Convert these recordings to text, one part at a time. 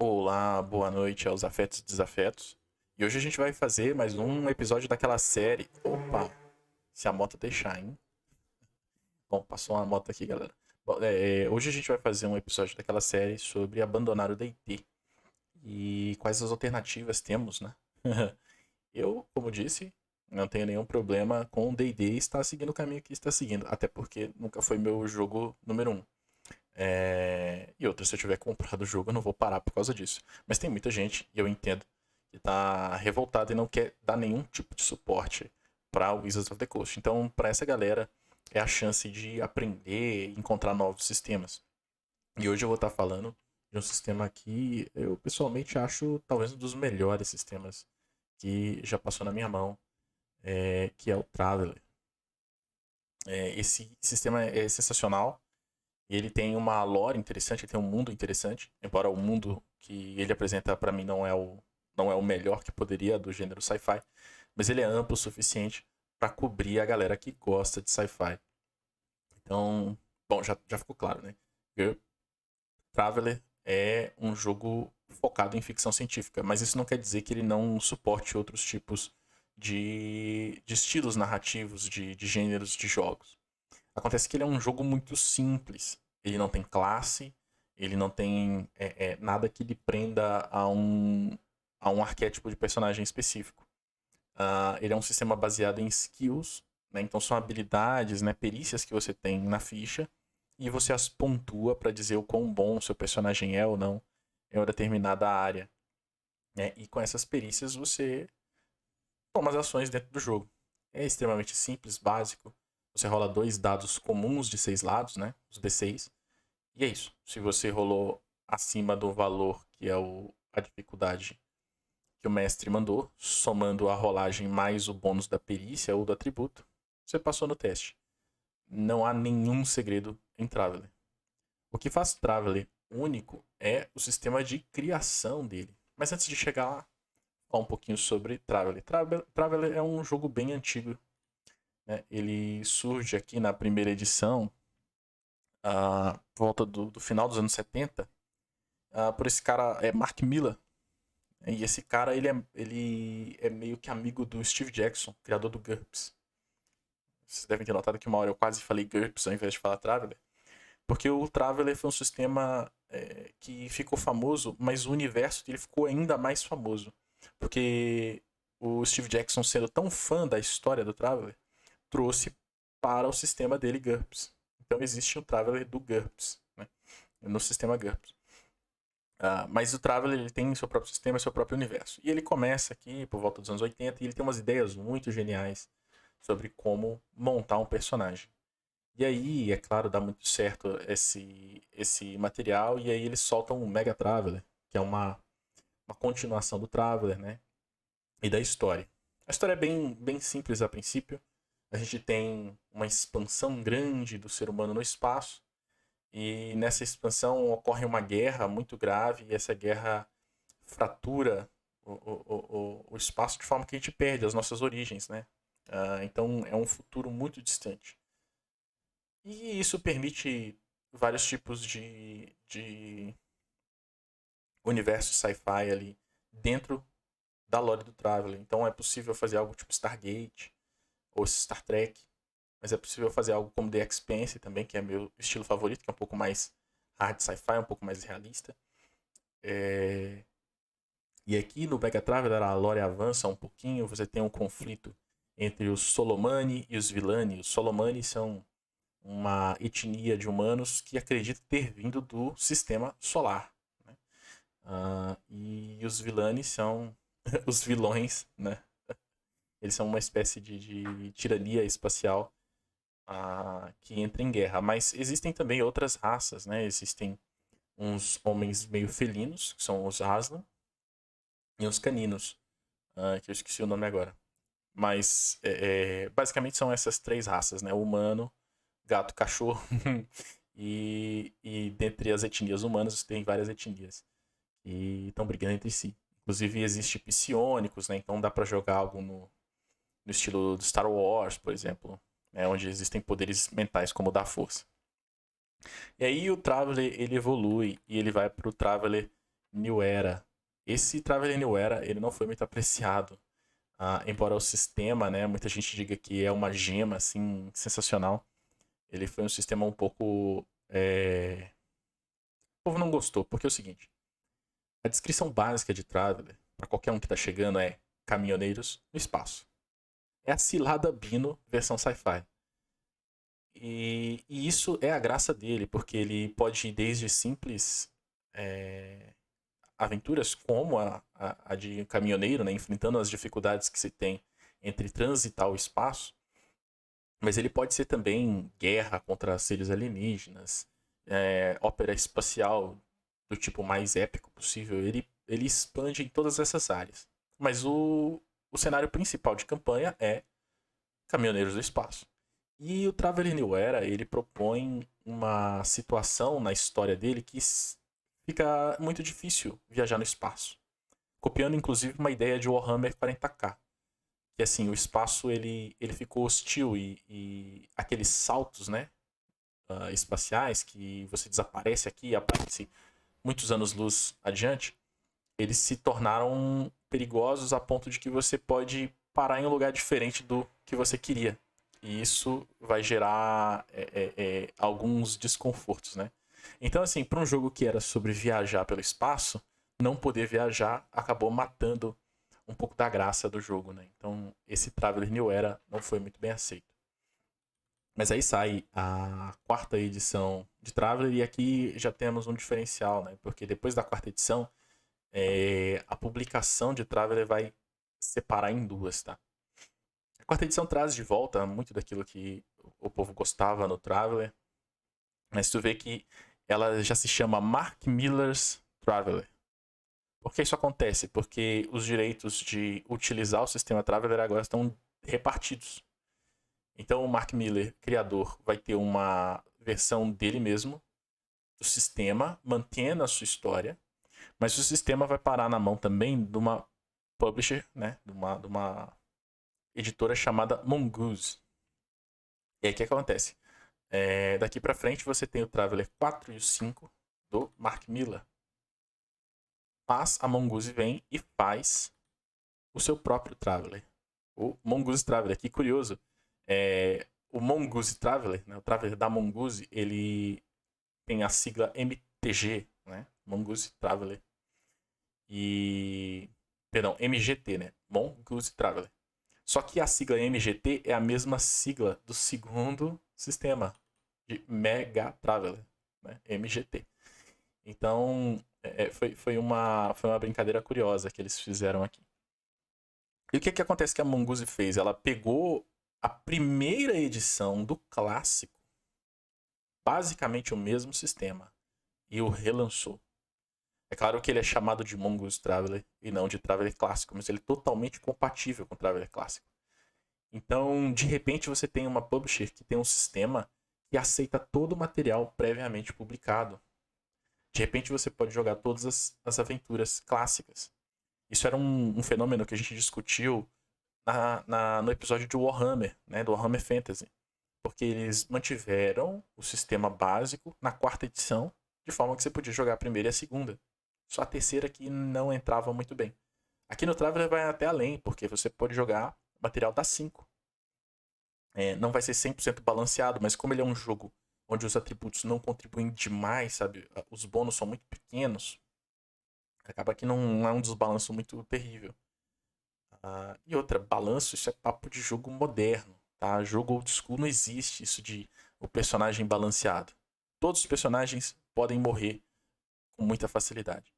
Olá, boa noite aos afetos e desafetos. E hoje a gente vai fazer mais um episódio daquela série. Opa, se a moto deixar, hein? Bom, passou uma moto aqui, galera. Bom, hoje a gente vai fazer um episódio daquela série sobre abandonar o D&D e quais as alternativas temos, né? Eu, como disse, não tenho nenhum problema com o D&D estar seguindo o caminho que está seguindo, até porque nunca foi meu jogo número um. E outra, se eu tiver comprado o jogo, eu não vou parar por causa disso. Mas tem muita gente, e eu entendo, que tá revoltada e não quer dar nenhum tipo de suporte para o Wizards of the Coast. Então, para essa galera, é a chance de aprender e encontrar novos sistemas. E hoje eu vou estar falando de um sistema que eu pessoalmente acho talvez um dos melhores sistemas que já passou na minha mão, que é o Traveler. Esse sistema é sensacional. E ele tem uma lore interessante, ele tem um mundo interessante, embora o mundo que ele apresenta para mim não é o melhor que poderia do gênero sci-fi, mas ele é amplo o suficiente para cobrir a galera que gosta de sci-fi. Então, bom, já ficou claro, né? Girl Traveler é um jogo focado em ficção científica, mas isso não quer dizer que ele não suporte outros tipos de estilos narrativos, de gêneros de jogos. Acontece que ele é um jogo muito simples. Ele não tem classe, ele não tem nada que lhe prenda a um arquétipo de personagem específico. Ele é um sistema baseado em skills, né? Então são habilidades, né, perícias que você tem na ficha, e você as pontua para dizer o quão bom seu personagem é ou não em uma determinada área. Né? E com essas perícias você toma as ações dentro do jogo. É extremamente simples, básico. Você rola dois dados comuns de 6 lados, né? Os D6. E é isso. Se você rolou acima do valor que é a dificuldade que o mestre mandou, somando a rolagem mais o bônus da perícia ou do atributo, você passou no teste. Não há nenhum segredo em Traveler. O que faz Traveler único é o sistema de criação dele. Mas antes de chegar lá, falar um pouquinho sobre Traveler. Traveler é um jogo bem antigo. Né? Ele surge aqui na primeira edição, por volta do final dos anos 70, por esse cara, Mark Millar. E esse cara, ele é meio que amigo do Steve Jackson, criador do GURPS. Vocês devem ter notado que uma hora eu quase falei GURPS ao invés de falar Traveler. Porque o Traveler foi um sistema que ficou famoso, mas o universo dele ficou ainda mais famoso. Porque o Steve Jackson, sendo tão fã da história do Traveler, trouxe para o sistema dele GURPS. Então existe o Traveler do GURPS, né? No sistema GURPS. Mas o Traveler ele tem seu próprio sistema, seu próprio universo. E ele começa aqui por volta dos anos 80 e ele tem umas ideias muito geniais sobre como montar um personagem. E aí, é claro, dá muito certo esse material, e aí eles soltam um Mega Traveler, que é uma continuação do Traveler, né? E da história. A história é bem simples a princípio. A gente tem uma expansão grande do ser humano no espaço, e nessa expansão ocorre uma guerra muito grave, e essa guerra fratura o espaço de forma que a gente perde as nossas origens, né? Então é um futuro muito distante. E isso permite vários tipos de universo sci-fi ali dentro da lore do Traveler. Então é possível fazer algo tipo Stargate ou Star Trek, mas é possível fazer algo como The Expanse também, que é meu estilo favorito, que é um pouco mais hard sci-fi, um pouco mais realista. E aqui no Mega Traveler a lore avança um pouquinho, você tem um conflito entre os Solomani e os Villani. Os Solomani são uma etnia de humanos que acredita ter vindo do sistema solar. Né? E os Villani são os vilões, né? Eles são uma espécie de tirania espacial que entra em guerra. Mas existem também outras raças, né? Existem uns homens meio felinos, que são os Aslan, e os caninos, que eu esqueci o nome agora. Mas basicamente são essas três raças, né? O humano, gato, cachorro. e dentre as etnias humanas tem várias etnias e estão brigando entre si. Inclusive existe psionicos, né? Então dá para jogar algo no estilo do Star Wars, por exemplo, né? Onde existem poderes mentais como o da força. E aí o Traveler ele evolui e ele vai para o Traveler New Era. Esse Traveler New Era, ele não foi muito apreciado. Embora o sistema, né, muita gente diga que é uma gema, assim, sensacional. Ele foi um sistema um pouco... O povo não gostou, porque é o seguinte. A descrição básica de Traveler, para qualquer um que tá chegando, é caminhoneiros no espaço. É a cilada Bino versão sci-fi. E isso é a graça dele, porque ele pode ir desde simples aventuras como a de caminhoneiro, né, enfrentando as dificuldades que se tem entre transitar o espaço, mas ele pode ser também guerra contra seres alienígenas, ópera espacial do tipo mais épico possível. Ele expande em todas essas áreas. Mas o cenário principal de campanha é Caminhoneiros do Espaço. E o Traveler New Era, ele propõe uma situação na história dele que fica muito difícil viajar no espaço. Copiando, inclusive, uma ideia de Warhammer 40k. Que, assim, o espaço, ele ficou hostil e aqueles saltos, né, espaciais, que você desaparece aqui e aparece muitos anos-luz adiante, eles se tornaram perigosos a ponto de que você pode parar em um lugar diferente do que você queria. E isso vai gerar alguns desconfortos, né? Então, assim, para um jogo que era sobre viajar pelo espaço, não poder viajar acabou matando um pouco da graça do jogo, né? Então, esse Traveler New Era não foi muito bem aceito. Mas aí sai a quarta edição de Traveler e aqui já temos um diferencial, né? Porque depois da quarta edição, a publicação de Traveler vai separar em duas, tá? A quarta edição traz de volta muito daquilo que o povo gostava no Traveler, mas tu vê que ela já se chama Mark Miller's Traveler. Por que isso acontece? Porque os direitos de utilizar o sistema Traveler agora estão repartidos. Então o Mark Miller, criador, vai ter uma versão dele mesmo do sistema, mantendo a sua história, mas o sistema vai parar na mão também de uma publisher, né? De uma editora chamada Mongoose. E aí o que acontece? Daqui pra frente você tem o Traveler 4 e o 5 do Mark Miller. Mas a Mongoose vem e faz o seu próprio Traveler. O Mongoose Traveler. Que curioso. O Mongoose Traveler, né, o Traveler da Mongoose, ele tem a sigla MTG, né? Mongoose Traveler. Perdão, MGT, né? Mongoose Traveler. Só que a sigla MGT é a mesma sigla do segundo sistema, de Mega Traveler, né? MGT. Então, foi uma brincadeira curiosa que eles fizeram aqui. E o que acontece que a Mongoose fez? Ela pegou a primeira edição do clássico, basicamente o mesmo sistema, e o relançou. É claro que ele é chamado de Mongoose Traveler e não de Traveler Clássico, mas ele é totalmente compatível com o Traveler Clássico. Então, de repente, você tem uma publisher que tem um sistema que aceita todo o material previamente publicado. De repente, você pode jogar todas as aventuras clássicas. Isso era um fenômeno que a gente discutiu no episódio de Warhammer, né, do Warhammer Fantasy. Porque eles mantiveram o sistema básico na quarta edição, de forma que você podia jogar a primeira e a segunda. Só a terceira que não entrava muito bem. Aqui no Traveler vai até além, porque você pode jogar material da 5. Não vai ser 100% balanceado, mas como ele é um jogo onde os atributos não contribuem demais, sabe? Os bônus são muito pequenos, acaba que não é um desbalanço muito terrível. E outra, balanço, isso é papo de jogo moderno, tá? Jogo old school não existe isso de o personagem balanceado. Todos os personagens podem morrer com muita facilidade.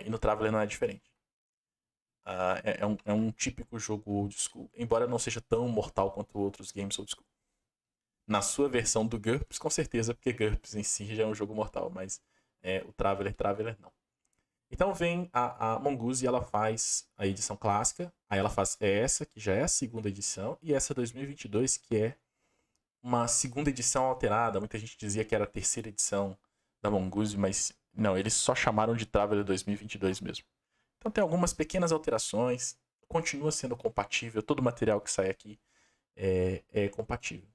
E no Traveler não é diferente. É um típico jogo old school, embora não seja tão mortal quanto outros games old school. Na sua versão do GURPS, com certeza, porque GURPS em si já é um jogo mortal, mas o Traveler não. Então vem a Mongoose e ela faz a edição clássica, aí ela faz essa, que já é a segunda edição, e essa 2022, que é uma segunda edição alterada. Muita gente dizia que era a terceira edição da Mongoose, mas não, eles só chamaram de Traveler 2022 mesmo. Então tem algumas pequenas alterações, continua sendo compatível, todo o material que sai aqui é compatível.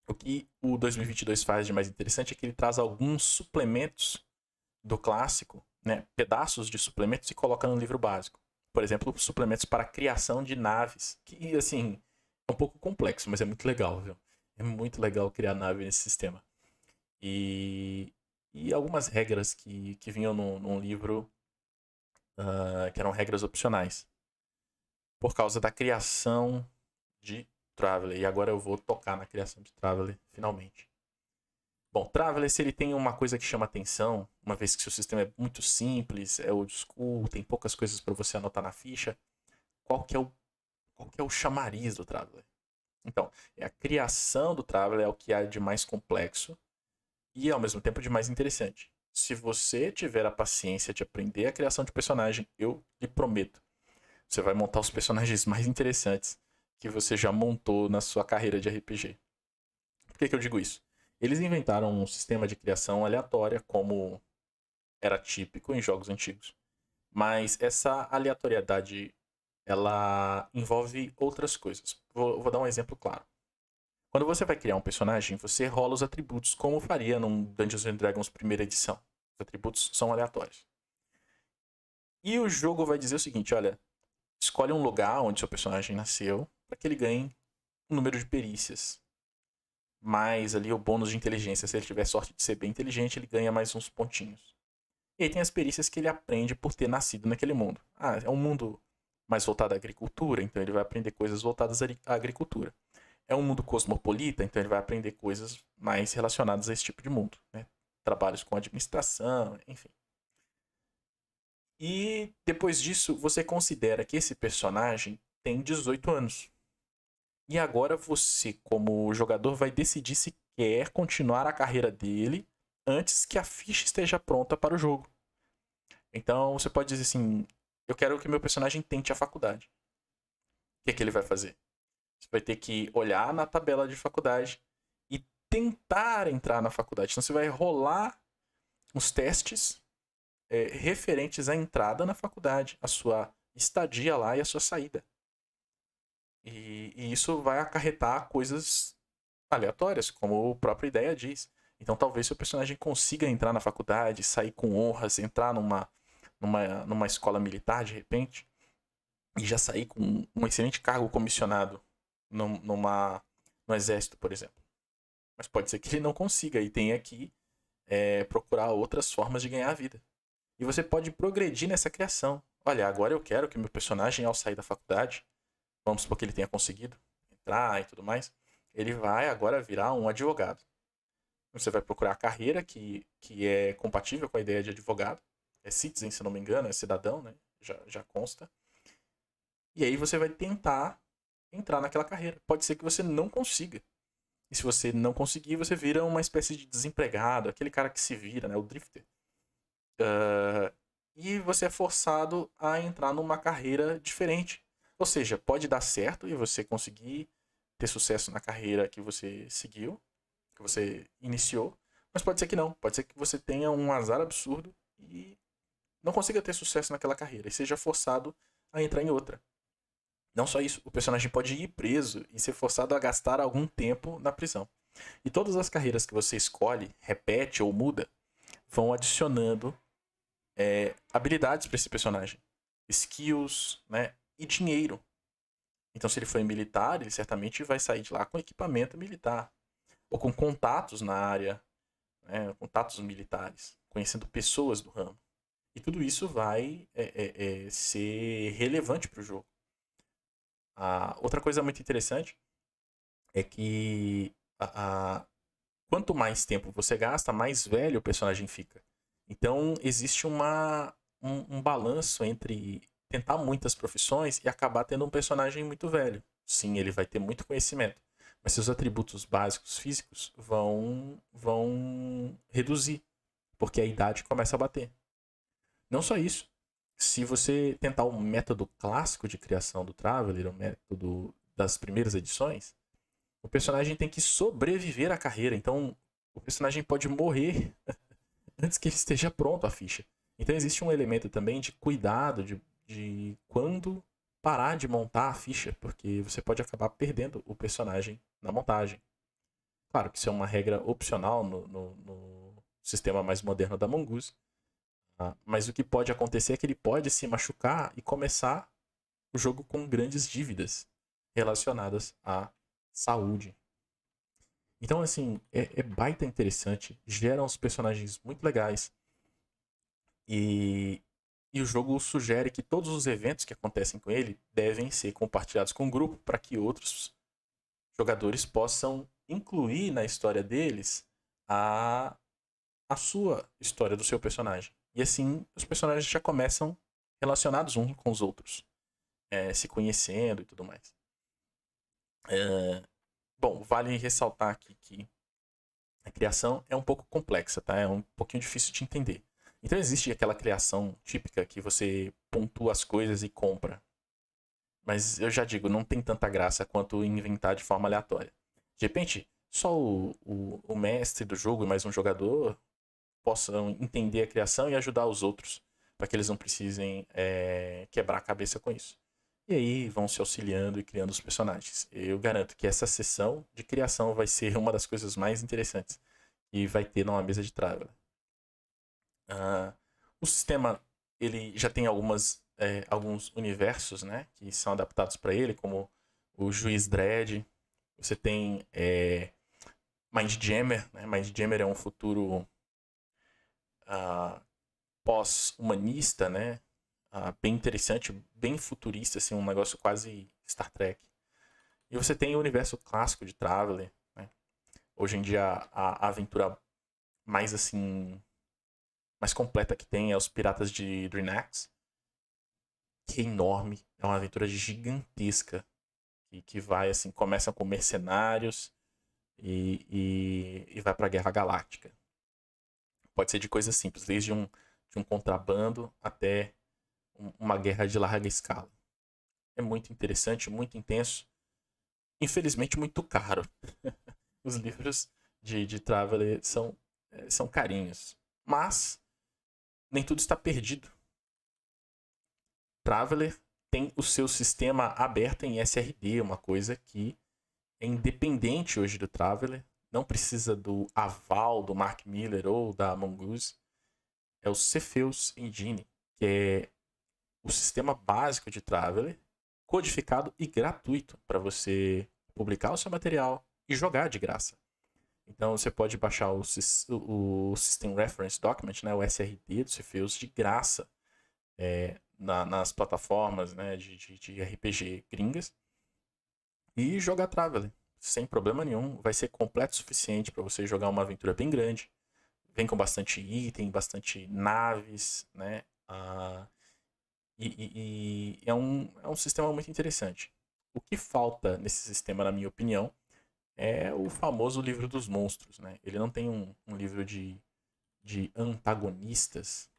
O que o 2022 faz de mais interessante é que ele traz alguns suplementos do clássico né, pedaços de suplementos e coloca no livro básico. Por exemplo, suplementos para a criação de naves, que assim é um pouco complexo, mas é muito legal, viu? É muito legal criar nave nesse sistema. E, e algumas regras que vinham num livro, que eram regras opcionais, por causa da criação de Traveler. E agora eu vou tocar na criação de Traveler, finalmente. Bom, Traveler, se ele tem uma coisa que chama atenção, uma vez que seu sistema é muito simples, é old school, tem poucas coisas para você anotar na ficha, qual que é o chamariz do Traveler? Então, a criação do Traveler é o que há de mais complexo e, ao mesmo tempo, de mais interessante. Se você tiver a paciência de aprender a criação de personagem, eu lhe prometo, você vai montar os personagens mais interessantes que você já montou na sua carreira de RPG. Por que eu digo isso? Eles inventaram um sistema de criação aleatória, como era típico em jogos antigos. Mas essa aleatoriedade, ela envolve outras coisas. Vou dar um exemplo claro. Quando você vai criar um personagem, você rola os atributos como faria num Dungeons and Dragons primeira edição. Os atributos são aleatórios. E o jogo vai dizer o seguinte, olha, escolhe um lugar onde seu personagem nasceu para que ele ganhe um número de perícias. Mais ali o bônus de inteligência. Se ele tiver sorte de ser bem inteligente, ele ganha mais uns pontinhos. E aí tem as perícias que ele aprende por ter nascido naquele mundo. Ah, é um mundo mais voltado à agricultura, então ele vai aprender coisas voltadas à agricultura. É um mundo cosmopolita, então ele vai aprender coisas mais relacionadas a esse tipo de mundo, né? Trabalhos com administração, enfim. E depois disso, você considera que esse personagem tem 18 anos. E agora você, como jogador, vai decidir se quer continuar a carreira dele antes que a ficha esteja pronta para o jogo. Então você pode dizer assim: eu quero que meu personagem tente a faculdade. O que é que ele vai fazer? Você vai ter que olhar na tabela de faculdade e tentar entrar na faculdade. Então você vai rolar os testes referentes à entrada na faculdade, a sua estadia lá e a sua saída. E isso vai acarretar coisas aleatórias, como a própria ideia diz. Então talvez seu personagem consiga entrar na faculdade, sair com honras, entrar numa escola militar de repente, e já sair com um excelente cargo comissionado no exército, por exemplo. Mas pode ser que ele não consiga e tenha que procurar outras formas de ganhar a vida. E você pode progredir nessa criação. Olha, agora eu quero que meu personagem, ao sair da faculdade, vamos supor que ele tenha conseguido entrar e tudo mais, ele vai agora virar um advogado. Você vai procurar a carreira que é compatível com a ideia de advogado. É citizen, se não me engano, é cidadão, né? Já consta. E aí você vai tentar entrar naquela carreira. Pode ser que você não consiga. E se você não conseguir, você vira uma espécie de desempregado, aquele cara que se vira, né? O drifter. E você é forçado a entrar numa carreira diferente. Ou seja, pode dar certo e você conseguir ter sucesso na carreira que você seguiu, que você iniciou, mas pode ser que não. Pode ser que você tenha um azar absurdo e não consiga ter sucesso naquela carreira e seja forçado a entrar em outra. Não só isso, o personagem pode ir preso e ser forçado a gastar algum tempo na prisão. E todas as carreiras que você escolhe, repete ou muda, vão adicionando habilidades para esse personagem, skills, né, e dinheiro. Então, se ele for militar, ele certamente vai sair de lá com equipamento militar ou com contatos na área, né, contatos militares, conhecendo pessoas do ramo. E tudo isso vai ser relevante para o jogo. Outra coisa muito interessante é que quanto mais tempo você gasta, mais velho o personagem fica. Então existe um balanço entre tentar muitas profissões e acabar tendo um personagem muito velho. Sim, ele vai ter muito conhecimento, mas seus atributos básicos físicos vão reduzir, porque a idade começa a bater. Não só isso. Se você tentar o método clássico de criação do Traveler, o método das primeiras edições, o personagem tem que sobreviver à carreira. Então, o personagem pode morrer antes que ele esteja pronto a ficha. Então, existe um elemento também de cuidado de quando parar de montar a ficha, porque você pode acabar perdendo o personagem na montagem. Claro que isso é uma regra opcional no sistema mais moderno da Mongoose, Mas o que pode acontecer é que ele pode se machucar e começar o jogo com grandes dívidas relacionadas à saúde. Então, assim, é baita interessante, gera uns personagens muito legais e, e o jogo sugere que todos os eventos que acontecem com ele devem ser compartilhados com o grupo para que outros jogadores possam incluir na história deles a, a sua história do seu personagem. E assim, os personagens já começam relacionados uns com os outros, se conhecendo e tudo mais. Bom, vale ressaltar aqui que a criação é um pouco complexa, tá? É um pouquinho difícil de entender. Então existe aquela criação típica que você pontua as coisas e compra. Mas eu já digo, não tem tanta graça quanto inventar de forma aleatória. De repente, só o mestre do jogo e mais um jogador possam entender a criação e ajudar os outros, para que eles não precisem quebrar a cabeça com isso. E aí vão se auxiliando e criando os personagens. Eu garanto que essa sessão de criação vai ser uma das coisas mais interessantes que vai ter numa mesa de Traveler. O sistema ele já tem alguns universos, né, que são adaptados para ele, como o Juiz Dredd. Você tem Mindjammer, né? Mindjammer é um futuro pós-humanista, né? Bem interessante, bem futurista, assim, um negócio quase Star Trek. E você tem o universo clássico de Traveler, né? Hoje em dia a aventura mais assim mais completa que tem é os Piratas de Drinax, que é enorme, é uma aventura gigantesca que vai assim, começa com mercenários e vai para a Guerra Galáctica. Pode ser de coisas simples, desde de um contrabando até uma guerra de larga escala. É muito interessante, muito intenso. Infelizmente, muito caro. Os livros de Traveler são carinhos. Mas nem tudo está perdido. Traveler tem o seu sistema aberto em SRD, uma coisa que é independente hoje do Traveler. Não precisa do aval do Mark Miller ou da Mongoose. É o Cepheus Engine, que é o sistema básico de Traveler, codificado e gratuito para você publicar o seu material e jogar de graça. Então você pode baixar o System Reference Document, né, o SRD do Cepheus, de graça nas plataformas, né, de RPG gringas e jogar Traveler sem problema nenhum. Vai ser completo o suficiente para você jogar uma aventura bem grande. Vem com bastante item, bastante naves, né? E é um sistema muito interessante. O que falta nesse sistema, na minha opinião, é o famoso livro dos monstros, né? Ele não tem um livro de antagonistas.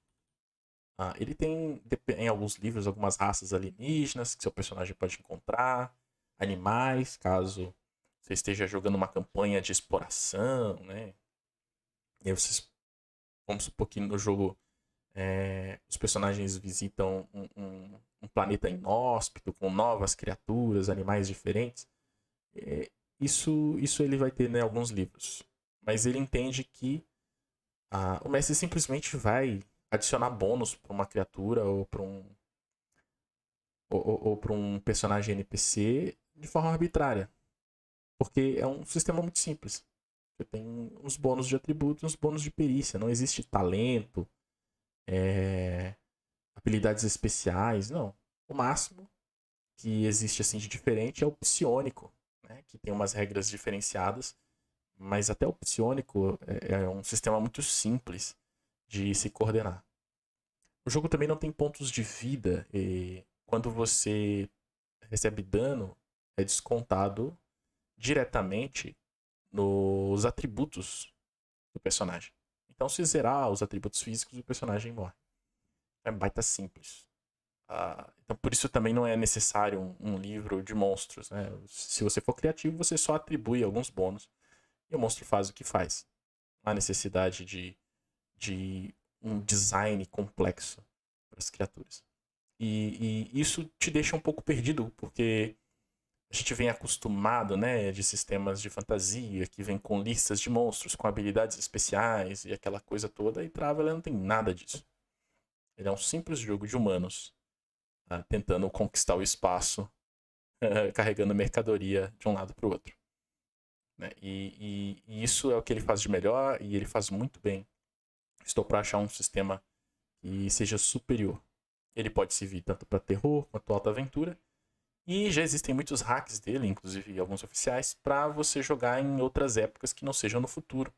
Ele tem, em alguns livros, algumas raças alienígenas que seu personagem pode encontrar, animais, caso você esteja jogando uma campanha de exploração, né? E aí vocês, vamos supor que no jogo os personagens visitam um planeta inóspito, com novas criaturas, animais diferentes. Isso ele vai ter em alguns livros. Mas ele entende que o mestre simplesmente vai adicionar bônus para uma criatura ou para ou para um personagem NPC de forma arbitrária. Porque é um sistema muito simples. Você tem uns bônus de atributos e uns bônus de perícia. Não existe talento, habilidades especiais, não. O máximo que existe assim de diferente é o psiônico, né? Que tem umas regras diferenciadas, mas até o psiônico é um sistema muito simples de se coordenar. O jogo também não tem pontos de vida e quando você recebe dano é descontado diretamente nos atributos do personagem. Então, se zerar os atributos físicos, o personagem morre. É baita simples. Então, por isso também não é necessário um livro de monstros. Né? Se você for criativo, você só atribui alguns bônus e o monstro faz o que faz. Não há necessidade de um design complexo para as criaturas. E isso te deixa um pouco perdido, porque a gente vem acostumado, né, de sistemas de fantasia que vem com listas de monstros, com habilidades especiais e aquela coisa toda, e Traveler não tem nada disso. Ele é um simples jogo de humanos tentando conquistar o espaço, carregando mercadoria de um lado para o outro. Né? E isso é o que ele faz de melhor e ele faz muito bem. Estou para achar um sistema que seja superior. Ele pode servir tanto para terror quanto alta aventura. E já existem muitos hacks dele, inclusive alguns oficiais, para você jogar em outras épocas que não sejam no futuro.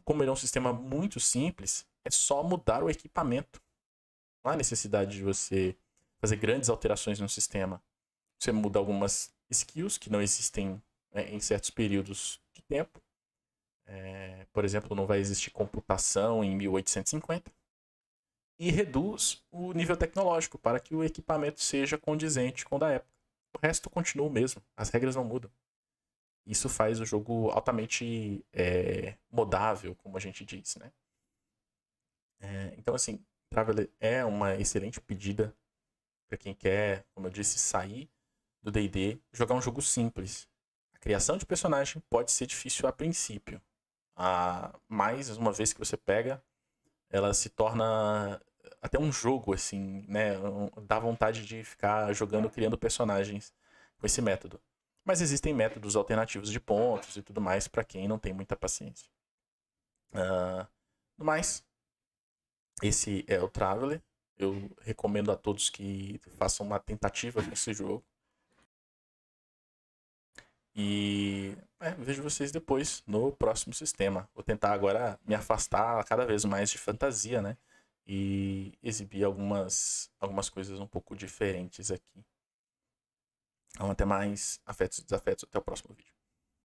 Como ele é um sistema muito simples, é só mudar o equipamento. Não há necessidade de você fazer grandes alterações no sistema. Você muda algumas skills que não existem em certos períodos de tempo. Por exemplo, não vai existir computação em 1850. E reduz o nível tecnológico para que o equipamento seja condizente com o da época. O resto continua o mesmo, as regras não mudam. Isso faz o jogo altamente modável, como a gente diz, né? Então, assim, Traveler é uma excelente pedida para quem quer, como eu disse, sair do D&D, jogar um jogo simples. A criação de personagem pode ser difícil a princípio, mas uma vez que você pega, ela se torna até um jogo, assim, né? Dá vontade de ficar jogando, criando personagens com esse método. Mas existem métodos alternativos de pontos e tudo mais para quem não tem muita paciência. No mais, esse é o Traveler. Eu recomendo a todos que façam uma tentativa com esse jogo. E vejo vocês depois no próximo sistema. Vou tentar agora me afastar cada vez mais de fantasia, né? E exibir algumas coisas um pouco diferentes aqui. Então, até mais. Afetos e desafetos. Até o próximo vídeo.